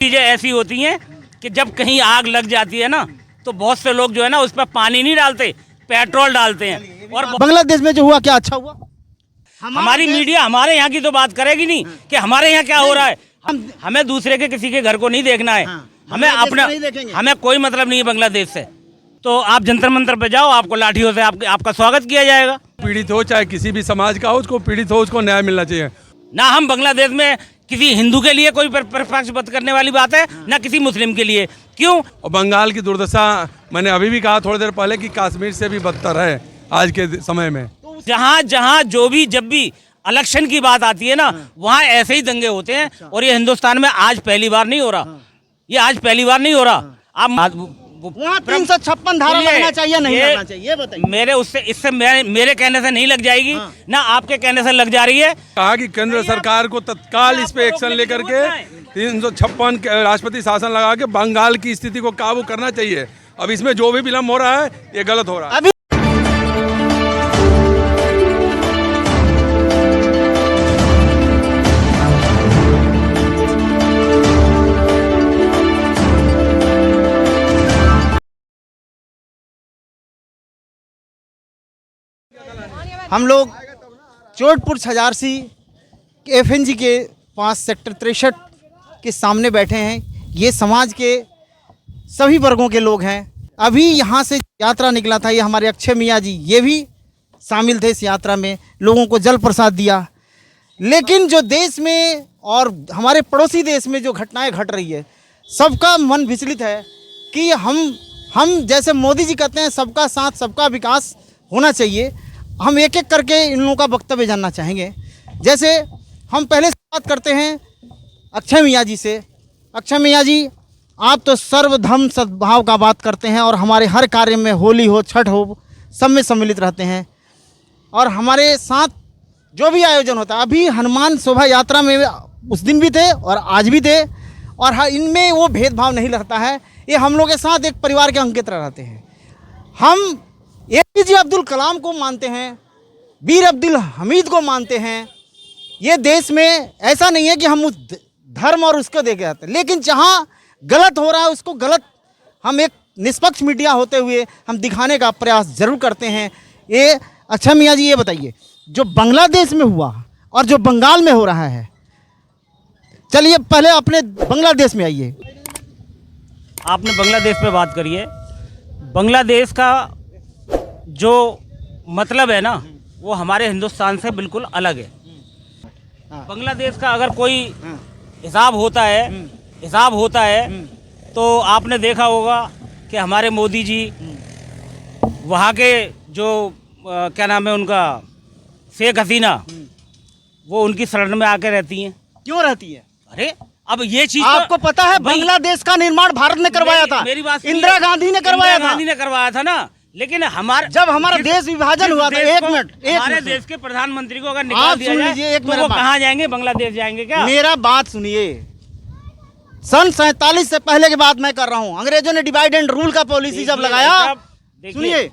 चीजें ऐसी होती हैं कि जब कहीं आग लग जाती है ना तो बहुत से लोग जो है ना उस पर पानी नहीं डालते, पेट्रोल डालते हैं। और बांग्लादेश में जो हुआ क्या अच्छा हुआ? हमारी मीडिया हमारे यहाँ की तो बात करेगी नहीं कि हमारे यहाँ क्या हो रहा है। हमें दूसरे के किसी के घर को नहीं देखना है, हमें अपना, हमें कोई मतलब नहीं है बांग्लादेश से। तो आप जंतर मंतर पे जाओ, आपको लाठियों से आपका स्वागत किया जाएगा। पीड़ित हो चाहे किसी भी समाज का हो, उसको पीड़ित हो उसको न्याय मिलना चाहिए। ना हम बांग्लादेश में किसी हिंदू के लिए कोई पक्षपात करने वाली बात है, ना किसी मुस्लिम के लिए। क्यों? और बंगाल की दुर्दशा मैंने अभी भी कहा थोड़ी देर पहले कि कश्मीर से भी बदतर है आज के समय में। जहाँ जहाँ जो भी जब भी इलेक्शन की बात आती है ना वहाँ ऐसे ही दंगे होते हैं। और ये हिंदुस्तान में आज पहली बार नहीं हो रहा, ये आज पहली बार नहीं हो रहा। आप वहाँ 356 धारा लगना चाहिए नहीं लगना चाहिए, ये बताइए। इससे मेरे कहने से नहीं लग जाएगी, ना आपके कहने से लग जा रही है। कहा कि केंद्र सरकार को तत्काल इस पे एक्शन लेकर के 356 राष्ट्रपति शासन लगा के बंगाल की स्थिति को काबू करना चाहिए। अब इसमें जो भी विलम्ब हो रहा है ये गलत हो रहा है। हम लोग चोटपुर छजारसी FNG के 5 सेक्टर 63 के सामने बैठे हैं। ये समाज के सभी वर्गों के लोग हैं। अभी यहाँ से यात्रा निकला था, ये हमारे अक्षय मियाँ जी ये भी शामिल थे इस यात्रा में, लोगों को जल प्रसाद दिया। लेकिन जो देश में और हमारे पड़ोसी देश में जो घटनाएं घट रही है, सबका मन विचलित है कि हम जैसे मोदी जी कहते हैं सबका साथ सबका विकास होना चाहिए। हम एक एक करके इन लोगों का वक्तव्य जानना चाहेंगे। जैसे हम पहले बात करते हैं अक्षय मियाँ जी से। अक्षय मियाँ जी, आप तो सर्वधर्म सद्भाव का बात करते हैं और हमारे हर कार्य में, होली हो छठ हो, सब में सम्मिलित रहते हैं और हमारे साथ जो भी आयोजन होता है, अभी हनुमान शोभा यात्रा में उस दिन भी थे और आज भी थे, और इनमें वो भेदभाव नहीं रहता है। ये हम लोग के साथ एक परिवार के अंग की तरह रहते हैं। हम APJ अब्दुल कलाम को मानते हैं, वीर अब्दुल हमीद को मानते हैं। ये देश में ऐसा नहीं है कि हम उस धर्म और उसको देखे जाते हैं, लेकिन जहाँ गलत हो रहा है उसको गलत हम एक निष्पक्ष मीडिया होते हुए हम दिखाने का प्रयास जरूर करते हैं। ये अच्छा मियाँ जी, ये बताइए जो बांग्लादेश में हुआ और जो बंगाल में हो रहा है, चलिए पहले अपने बांग्लादेश में आइए। आपने बांग्लादेश पे बात करी है। बांग्लादेश का जो मतलब है ना वो हमारे हिंदुस्तान से बिल्कुल अलग है। बांग्लादेश का अगर कोई हिसाब होता है तो आपने देखा होगा कि हमारे मोदी जी वहाँ के जो क्या नाम है उनका, शेख हसीना, वो उनकी शरण में आके रहती हैं। क्यों रहती है? अरे अब ये चीज आपको पता है बांग्लादेश का निर्माण भारत ने करवाया था, मेरी बात इंदिरा गांधी ने करवाया था ना। लेकिन जब हमारा देश विभाजन हुआ था, एक मिनट हमारे देश के प्रधानमंत्री को अगर निकाल दिया जाए तो वो कहाँ जाएंगे? बांग्लादेश जाएंगे क्या? मेरा बात सुनिए। सन 47 से पहले की बात मैं कर रहा हूँ। अंग्रेजों ने डिवाइड एंड रूल का पॉलिसी जब लगाया, सुनिए,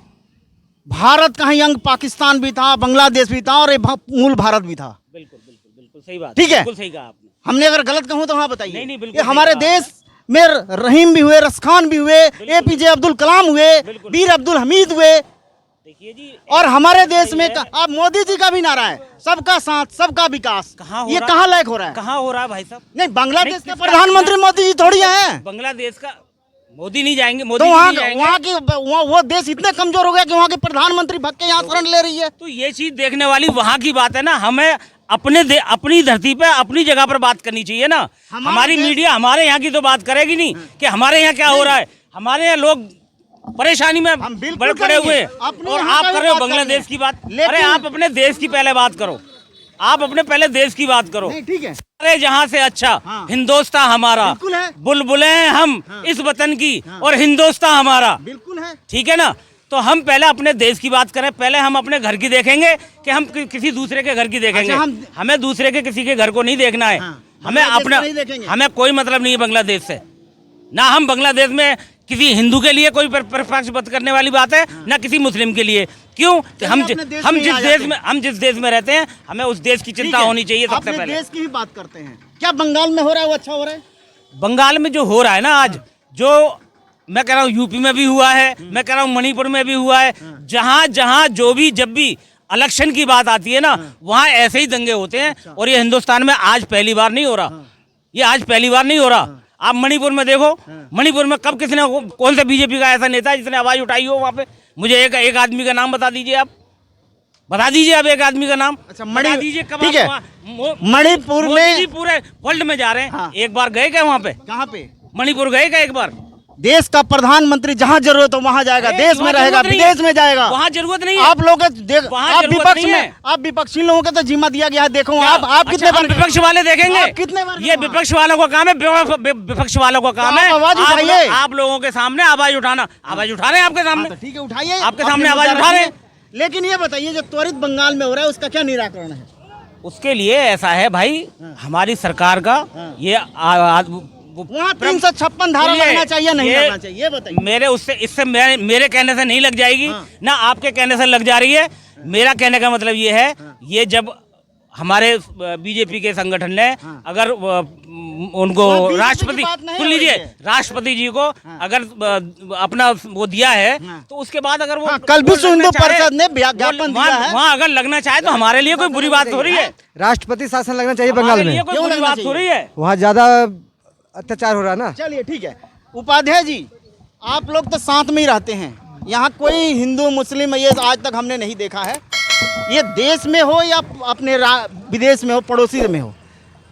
भारत का ही अंग पाकिस्तान भी था, बांग्लादेश भी था और मूल भारत भी था। बिल्कुल सही बात, ठीक है, बिल्कुल सही कहा आपने। हमने अगर गलत कहूँ तो हाँ बताइए। नहीं, बिल्कुल हमारे देश में रहीम भी हुए, रसखान भी हुए, APJ अब्दुल कलाम हुए, वीर अब्दुल हमीद हुए। देखिए जी, और हमारे देश में अब मोदी जी का भी नारा है सबका साथ सबका विकास। ये कहाँ लायक हो रहा है? कहाँ हो रहा है भाई साहब? नहीं, बांग्लादेश के प्रधानमंत्री मोदी जी थोड़ी हैं। बांग्लादेश का मोदी नहीं जाएंगे, तो वहाँ वो देश इतने कमजोर हो गया कि वहाँ के प्रधानमंत्री भग के यहाँ शरण ले रही है। तो ये चीज देखने वाली वहाँ की बात है ना। हमें अपनी धरती पे अपनी जगह पर बात करनी चाहिए ना। हमारी मीडिया हमारे यहाँ की तो बात करेगी नहीं कि हमारे यहाँ क्या हो रहा है। हमारे यहाँ लोग परेशानी में बड़े पड़े हुए और आप कर रहे हो बांग्लादेश की बात। अरे आप अपने देश की पहले बात करो, आप अपने पहले देश की बात करो। ठीक है, अरे जहाँ से अच्छा हिंदुस्तान हमारा, बुलबुलें हम इस वतन की और हिंदुस्तान हमारा, बिल्कुल है। ठीक है ना। तो हम पहले अपने देश की बात करें, पहले हम अपने घर की देखेंगे कि हम किसी दूसरे के घर की देखेंगे। हमें दूसरे के किसी के घर को नहीं देखना है। हमें अपना, हमें कोई मतलब नहीं है बांग्लादेश से। ना हम बांग्लादेश में किसी हिंदू के लिए कोई पक्षपात करने वाली बात है, ना किसी मुस्लिम के लिए। क्यों? हम जिस देश में रहते हैं हमें उस देश की चिंता होनी चाहिए सबसे पहले। देश की ही बात करते हैं। क्या बंगाल में हो रहा है वो अच्छा हो रहा है? बंगाल में जो हो रहा है ना आज, जो मैं कह रहा हूँ यूपी में भी हुआ है, मैं कह रहा हूँ मणिपुर में भी हुआ है, जहाँ जहाँ जो भी जब भी इलेक्शन की बात आती है ना, वहाँ ऐसे ही दंगे होते हैं। और ये हिंदुस्तान में आज पहली बार नहीं हो रहा, ये आज पहली बार नहीं हो रहा। आप मणिपुर में देखो, मणिपुर में कब किसने, कौन सा बीजेपी का ऐसा नेता है जिसने आवाज उठाई हो वहाँ पे? मुझे एक आदमी का नाम बता दीजिए, आप बता दीजिए अब एक आदमी का नाम। अच्छा, बता दीजिए कब ठीक है, मणिपुर मोदी में जी पूरे वर्ल्ड में जा रहे हैं। हाँ। एक बार गए क्या वहाँ पे? कहाँ पे? मणिपुर गए क्या एक बार? देश का प्रधानमंत्री जहाँ जरूरत हो वहाँ जाएगा, देश में वहाँ रहेगा, जरूरत नहीं विदेश में जाएगा। वहाँ जरूरत नहीं है। आप लोग वहाँ आप जरूरत विपक्ष नहीं में, है। आप विपक्षी लोगों का तो जिम्मा दिया गया है। देखो आप अच्छा, कितने बार विपक्ष वाले देखेंगे, आप कितने बार ये विपक्ष वालों का काम है, विपक्ष वालों का काम तो है। आप आवाज उठाइए। आप लोगों के सामने आवाज उठाना, आवाज उठा रहे हैं आपके सामने। ठीक है, उठाइए, आपके सामने आवाज उठा रहे हैं। लेकिन ये बताइए जो त्वरित बंगाल में हो रहा है उसका क्या निराकरण है? उसके लिए ऐसा है भाई, हमारी सरकार का ये वहाँ 356 धारा सुनिए, लगना चाहिए, नहीं ये लगना चाहिए, ये बताइए। मेरे उससे इससे मेरे कहने से नहीं लग जाएगी, ना आपके कहने से लग जा रही है। मेरा कहने का मतलब ये है, ये जब हमारे बीजेपी के संगठन ने अगर उनको BJP की राष्ट्रपति, बात नहीं सुन हो लीजिए, रही है। राष्ट्रपति जी को अगर अपना वो दिया है, तो उसके बाद अगर वो कल वो विश्व लगना हिंदू चाहे, परिषद ने ज्ञापन दिया है। वहाँ अगर लगना चाहे तो हमारे लिए कोई बुरी बात हो रही है? राष्ट्रपति शासन लगना चाहिए हमारे बंगाल लिए में। कोई क्यों बुरी लगना बात हो रही है? वहाँ ज्यादा अत्याचार हो रहा है ना। चलिए ठीक है, उपाध्याय जी आप लोग तो साथ में ही रहते हैं, यहाँ कोई हिंदू मुस्लिम ये आज तक हमने नहीं देखा है, ये देश में हो या अपने विदेश में हो, पड़ोसी में हो,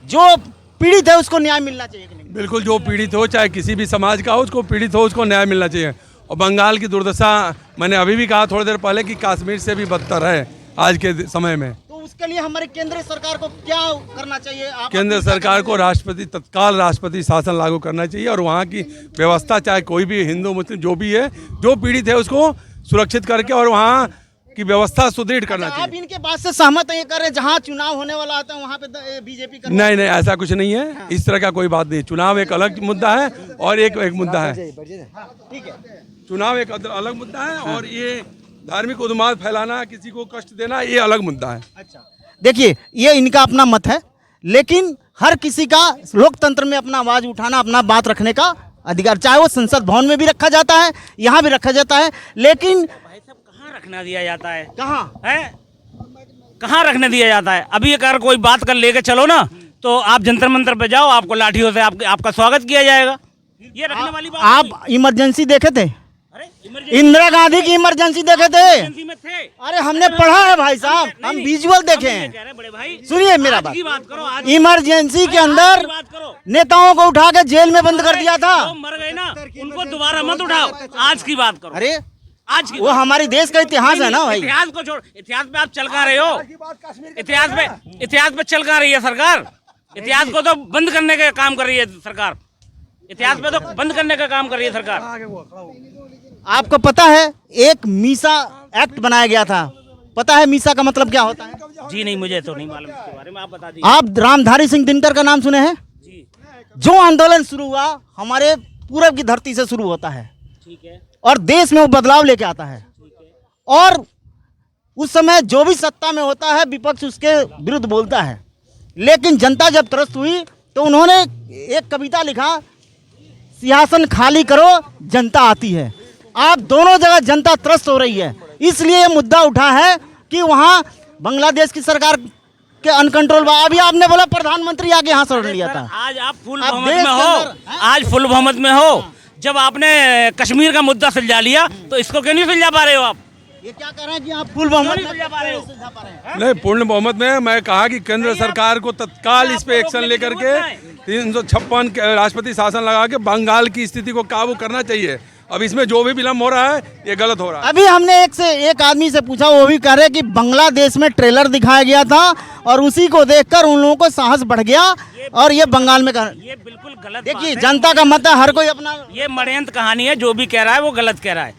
जो पीड़ित है उसको न्याय मिलना चाहिए कि नहीं? बिल्कुल, जो पीड़ित हो चाहे किसी भी समाज का हो, उसको पीड़ित हो उसको न्याय मिलना चाहिए। और बंगाल की दुर्दशा मैंने अभी भी कहा थोड़ी देर पहले कि कश्मीर से भी बदतर है आज के समय में। तो उसके लिए हमारे केंद्र सरकार को क्या करना चाहिए? आप केंद्र सरकार को तत्काल राष्ट्रपति शासन लागू करना चाहिए और वहाँ की व्यवस्था, चाहे कोई भी हिंदू मुस्लिम जो भी है, जो पीड़ित है उसको सुरक्षित करके और वहाँ की व्यवस्था सुदृढ़ करना आप चाहिए। इनके बात से सहमत है? ये कर रहे जहाँ चुनाव होने वाला आता है वहाँ पे बीजेपी कर नहीं नहीं, ऐसा कुछ नहीं है, इस तरह का कोई बात नहीं। चुनाव एक अलग मुद्दा है और एक मुद्दा है। ठीक है, चुनाव एक अलग मुद्दा है और ये धार्मिक उन्माद फैलाना, किसी को कष्ट देना, ये अलग मुद्दा है। अच्छा देखिए, ये इनका अपना मत है, लेकिन हर किसी का लोकतंत्र में अपना आवाज उठाना, अपना बात रखने का अधिकार, चाहे वो संसद भवन में भी रखा जाता है, यहाँ भी रखा जाता है। लेकिन भाई साहब कहाँ रखना दिया जाता है? कहाँ है, कहाँ रखने दिया जाता है? अभी अगर कोई बात कर लेके चलो ना, तो आप जंतर मंतर पे जाओ, आपको लाठियों से आपका स्वागत किया जाएगा। ये रखने वाली बात नहीं। आप इमरजेंसी देखे थे? अरे इमरजेंसी इंदिरा गांधी की इमरजेंसी देखे थे? में थे। अरे हमने पढ़ा है भाई साहब, हम नहीं, विजुअल देखे हम ये हैं। कह रहे हैं बड़े भाई, सुनिए मेरा आज की बात करो, आज इमरजेंसी के आज अंदर की बात करो। नेताओं को उठा के जेल में बंद कर दिया था। जो मर गए ना, उनको दोबारा मत उठाओ, आज की बात करो। अरे आज की वो हमारे देश का इतिहास है ना भाई। इतिहास को छोड़, इतिहास पे आप चलका रहे हो, इतिहास पे चलका रही है सरकार। इतिहास को तो बंद करने का काम कर रही है सरकार, इतिहास पे तो बंद करने का काम कर रही है सरकार। आपको पता है एक मीसा एक्ट बनाया गया था, पता है मीसा का मतलब क्या होता है? जी नहीं, मुझे तो नहीं मालूम इसके बारे में, आप बता दीजिए। आप रामधारी सिंह दिनकर का नाम सुने हैं? जी जो आंदोलन शुरू हुआ हमारे पूरब की धरती से शुरू होता है ठीक है, और देश में वो बदलाव लेके आता है, और उस समय जो भी सत्ता में होता है विपक्ष उसके विरुद्ध बोलता है। लेकिन जनता जब त्रस्त हुई तो उन्होंने एक कविता लिखा, सिंहासन खाली करो जनता आती है। आप दोनों जगह जनता त्रस्त हो रही है, इसलिए ये मुद्दा उठा है कि वहाँ बांग्लादेश की सरकार के अनकंट्रोल। अभी आपने बोला प्रधानमंत्री आके यहाँ सर लिया था। आज आप फुल आप बहुमत देश में के हो, अंदर, आज फुल बहुमत में हो, जब आपने कश्मीर का मुद्दा सुलझा लिया तो इसको क्यों नहीं सुलझा पा रहे हो आप? ये क्या कह रहे हैं कि आप फुल बहुमत क्यों नहीं सुलझा पा रहे हो? नहीं, पूर्ण बहुमत में मैं कहा कि केंद्र सरकार को तत्काल इस पे एक्शन लेकर के 356 राष्ट्रपति शासन लगा के बंगाल की स्थिति को काबू करना चाहिए। अब इसमें जो भी विलम्ब हो रहा है ये गलत हो रहा है। अभी हमने एक आदमी से पूछा, वो भी कह रहे कि बांग्लादेश में ट्रेलर दिखाया गया था और उसी को देखकर उन लोगों को साहस बढ़ गया और ये बंगाल में ये बिल्कुल गलत देखिए बात है। जनता का मत है, हर कोई अपना। ये मड़यंत्र कहानी है, जो भी कह रहा है वो गलत कह रहा है,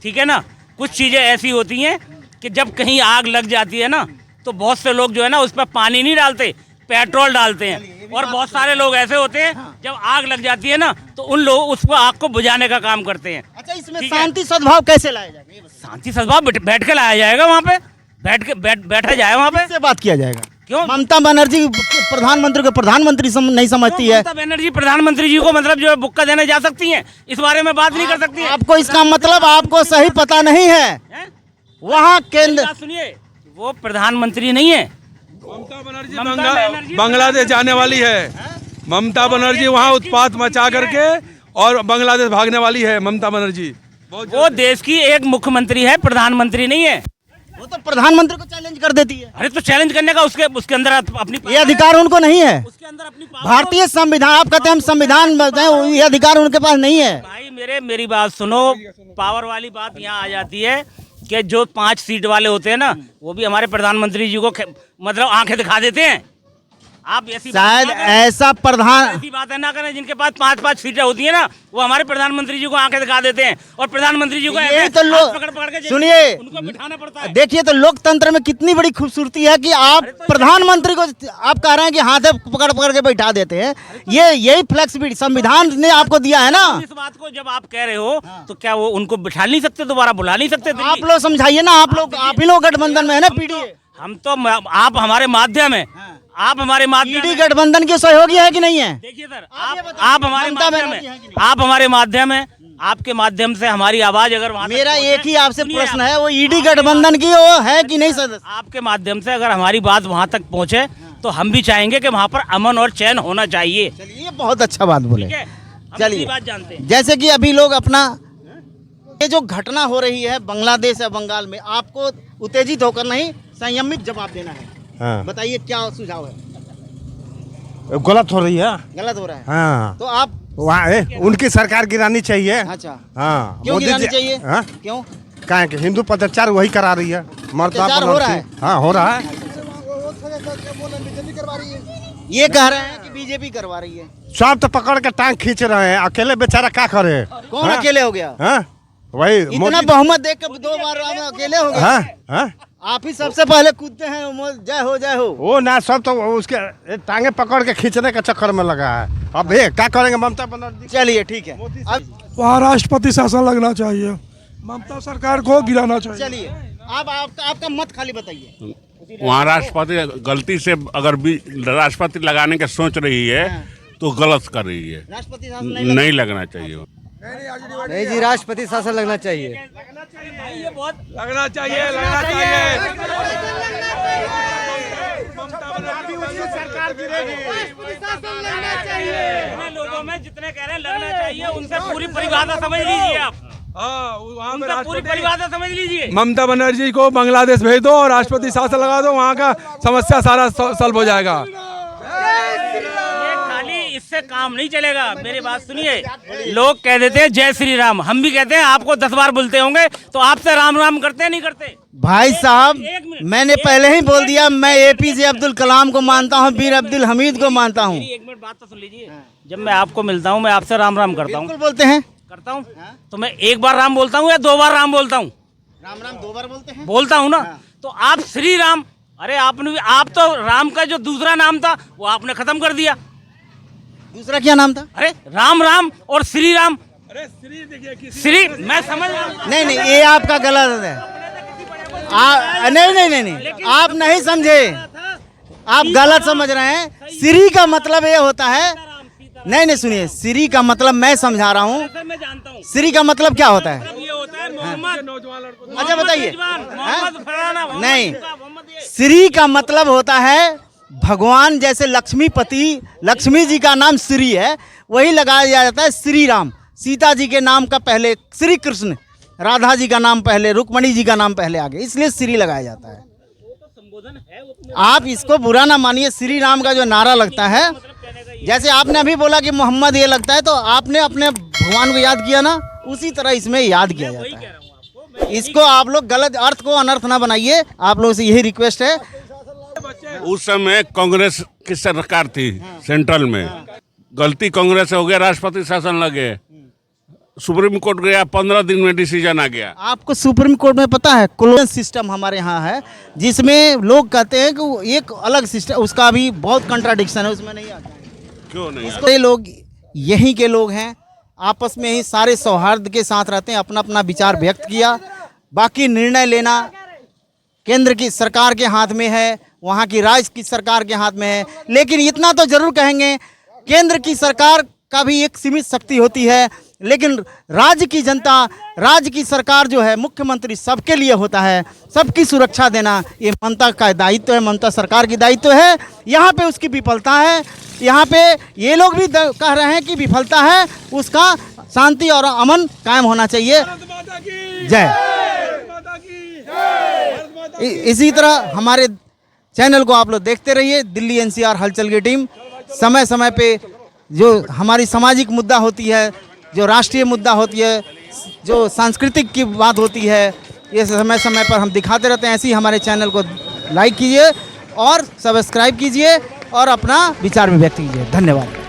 ठीक है ना। कुछ चीज़ें ऐसी होती हैं कि जब कहीं आग लग जाती है ना, तो बहुत से लोग जो है ना उस पर पानी नहीं डालते, पेट्रोल डालते हैं। और बहुत सारे लोग ऐसे होते हैं जब आग लग जाती है ना, तो उन लोग उसको आग को बुझाने का काम करते हैं। अच्छा, इसमें ठीक है। शांति सद्भाव कैसे लाया जाएगा? शांति सद्भाव बैठ के लाया जाएगा, वहाँ पे बैठा जाए, वहाँ पे से बात किया जाएगा। क्यों? ममता बनर्जी प्रधानमंत्री को प्रधानमंत्री नहीं समझती है। ममता बनर्जी प्रधानमंत्री जी को मतलब जो है बुक्का देने जा सकती हैं, इस बारे में बात नहीं कर सकती है। आपको इसका मतलब आपको सही पता नहीं है। हैं? वहाँ केंद्र बात सुनिए, वो प्रधानमंत्री नहीं है। ममता बनर्जी ममता बनर्जी बांग्लादेश जाने वाली है। ममता बनर्जी वहाँ उत्पात मचा करके और बांग्लादेश भागने वाली है ममता बनर्जी। वो देश की एक मुख्यमंत्री है, प्रधानमंत्री नहीं है। वो तो प्रधानमंत्री को चैलेंज कर देती है। अरे तो चैलेंज करने का उसके अंदर अपनी ये अधिकार उनको नहीं है। उसके अंदर अपनी भारतीय संविधान, आप कहते हैं हम संविधान बताएं, ये अधिकार उनके पास नहीं है। भाई मेरी बात सुनो, पावर वाली बात यहाँ आ जाती है कि जो 5 सीट वाले होते हैं ना, वो भी हमारे प्रधानमंत्री जी को मतलब आंखें दिखा देते हैं। आप ऐसी शायद ऐसा ऐसी बात है ना करें, जिनके पास 5-5 सीटें होती है ना, वो हमारे प्रधानमंत्री जी को आंखें दिखा देते हैं और प्रधानमंत्री जी को यही ऐसे तो लोग पकड़ के सुनिए, उनको बिठाना पड़ता है। देखिए तो लोकतंत्र में कितनी बड़ी खूबसूरती है कि आप प्रधानमंत्री को आप कह रहे हैं कि हाथ पकड़ पकड़ के बैठा देते हैं। ये यही फ्लेक्सिबिलिटी संविधान ने आपको दिया है ना। इस बात को जब आप कह रहे हो तो क्या वो उनको बिठा नहीं सकते, दोबारा बुला नहीं सकते? आप लोग समझाइए ना, आप ही लोग गठबंधन में है ना पीडीए। हम तो आप हमारे माध्यम है, आप हमारे माध्यम पीडी गठबंधन की सहयोगी है कि नहीं है? देखिए सर, आप हमारे माध्यम है, आप हमारे माध्यम है, आपके माध्यम से हमारी आवाज अगर वहाँ मेरा एक ही आपसे प्रश्न है, वो ईडी गठबंधन की वो है कि नहीं सदस्य? आपके माध्यम से अगर हमारी बात वहाँ तक पहुँचे तो हम भी चाहेंगे कि वहाँ पर अमन और चैन होना चाहिए। चलिए, बहुत अच्छा बात बोले। ठीक है, हम चलिए, इतनी बात जानते हैं। जैसे कि अभी लोग अपना ये जो घटना हो रही है बांग्लादेश या बंगाल में, आपको उत्तेजित होकर नहीं, संयमित जवाब देना है। हाँ। बताइए क्या सुझाव है? गलत हो रही है। गलत हो रहा है हाँ, तो आप वहाँ उनकी सरकार गिरानी चाहिए। अच्छा, हाँ, क्यों गिरानी चाहिए? हाँ, क्यों? क्या है कि हिंदू प्रचार वही करा रही है। मर्दा अत्याचार हो रहा है? हाँ, हो रहा है। ये कह रहे हैं कि बीजेपी करवा रही है। सब तो पकड़ के टांग खींच रहे हैं, अकेले बेचारा क्या करे। कौन हाँ? अकेले हो गया? हाँ, वही इतना बहुमत देख के 2 बार आप अकेले हो गए। हाँ, हाँ, आप ही सबसे पहले कूदते हैं, जय हो जय हो। वो ना सब तो उसके टांगे पकड़ के खींचने के चक्कर में लगा है। अब ये क्या करेंगे ममता बनर्जी? चलिए ठीक है, अब वहाँ राष्ट्रपति शासन लगना चाहिए, ममता सरकार को गिराना चाहिए। चलिए अब आपका मत खाली बताइए। वहाँ राष्ट्रपति गलती से अगर भी राष्ट्रपति लगाने की सोच रही है तो गलत कर रही है। राष्ट्रपति शासन नहीं लगना चाहिए। नहीं जी, राष्ट्रपति शासन लगना चाहिए। ये बहुत लगना चाहिए, लगना चाहिए। जितने लोगों में जितने कह रहे हैं लगना चाहिए, उनसे पूरी परिभाषा समझ लीजिए आप। हाँ, वहाँ पे उनसे पूरी परिभाषा समझ लीजिए। ममता बनर्जी को बांग्लादेश भेज दो और राष्ट्रपति शासन लगा दो, वहाँ का समस्या सारा सॉल्व हो जाएगा। ये खाली इससे काम नहीं चलेगा। मेरी बात सुनिए, लोग कह देते हैं जय श्री राम, हम भी कहते हैं, आपको 10 बार बोलते होंगे, तो आपसे राम राम करते हैं नहीं करते? भाई साहब, एक मिनट, मैंने पहले ही बोल दिया, मैं एपीजे अब्दुल कलाम को मानता हूँ, वीर अब्दुल हमीद को मानता हूँ। मेरी 1 मिनट बात तो सुन लीजिए। जब मैं आपको मिलता हूँ, मैं आपसे राम राम करता हूँ। बिल्कुल बोलते हैं। करता हूँ तो मैं 1 बार राम बोलता हूँ या 2 बार राम बोलता हूँ? राम राम 2 बार बोलते हैं। बोलता हूँ ना। तो आप श्री राम, अरे आप तो राम का जो दूसरा नाम था वो आपने खत्म कर दिया। दूसरा क्या नाम था? अरे राम राम और श्री राम। अरे श्री देखिए कि श्री, मैं समझ रहा हूँ। नहीं नहीं, ये आपका गलत है। नहीं, आप नहीं समझे, आप गलत समझ रहे हैं। श्री का मतलब ये होता है, नहीं सुनिए, श्री का मतलब मैं समझा रहा हूँ। सर, मैं जानता हूँ श्री का मतलब क्या होता है? ये होता है मोहम्मद। अच्छा बताइए। मोहम्मद फलाना, मोहम्मद नहीं, इसका, मोहम्मद ये। श्री का मतलब होता है भगवान, जैसे लक्ष्मीपति, लक्ष्मी जी का नाम श्री है, वही लगाया जाता है श्री राम। सीता जी के नाम का पहले श्री कृष्ण, राधा जी का नाम पहले, रुक्मणी जी का नाम पहले आगे, इसलिए श्री लगाया जाता है। आप इसको बुरा ना मानिए। श्री राम का जो नारा लगता है, जैसे आपने अभी बोला कि मोहम्मद ये लगता है, तो आपने अपने भगवान को याद किया ना, उसी तरह इसमें याद किया जाता है। इसको आप लोग गलत अर्थ को अनर्थ ना बनाइए, आप लोगों से यही रिक्वेस्ट है। उस समय कांग्रेस की सरकार थी सेंट्रल में, गलती कांग्रेस से हो गया, राष्ट्रपति शासन लगे, सुप्रीम कोर्ट गया, 15 दिन में डिसीजन आ गया। आपको सुप्रीम कोर्ट में पता है, कॉलोनियल सिस्टम हमारे यहाँ है, जिसमें लोग कहते हैं कि वो एक अलग सिस्टम, उसका भी बहुत कंट्राडिक्शन है, उसमें नहीं आता। क्यों नहीं? इसको ये लोग यहीं के लोग हैं, आपस में ही सारे सौहार्द के साथ रहते हैं, अपना अपना विचार व्यक्त किया, बाकी निर्णय लेना केंद्र की सरकार के हाथ में है, वहाँ की राज्य की सरकार के हाथ में है। लेकिन इतना तो जरूर कहेंगे, केंद्र की सरकार का भी एक सीमित शक्ति होती है, लेकिन राज्य की जनता, राज्य की सरकार जो है, मुख्यमंत्री सबके लिए होता है। सबकी सुरक्षा देना ये ममता का दायित्व है, ममता सरकार की दायित्व है। यहाँ पे उसकी विफलता है, यहाँ पे ये लोग भी कह रहे हैं कि विफलता है, उसका शांति और अमन कायम होना चाहिए। जय। इसी तरह हमारे चैनल को आप लोग देखते रहिए। दिल्ली एनसीआर हलचल की टीम समय समय पे जो हमारी सामाजिक मुद्दा होती है, जो राष्ट्रीय मुद्दा होती है, जो सांस्कृतिक की बात होती है, ये समय समय पर हम दिखाते रहते हैं। ऐसे ही हमारे चैनल को लाइक कीजिए और सब्सक्राइब कीजिए और अपना विचार भी व्यक्त कीजिए। धन्यवाद।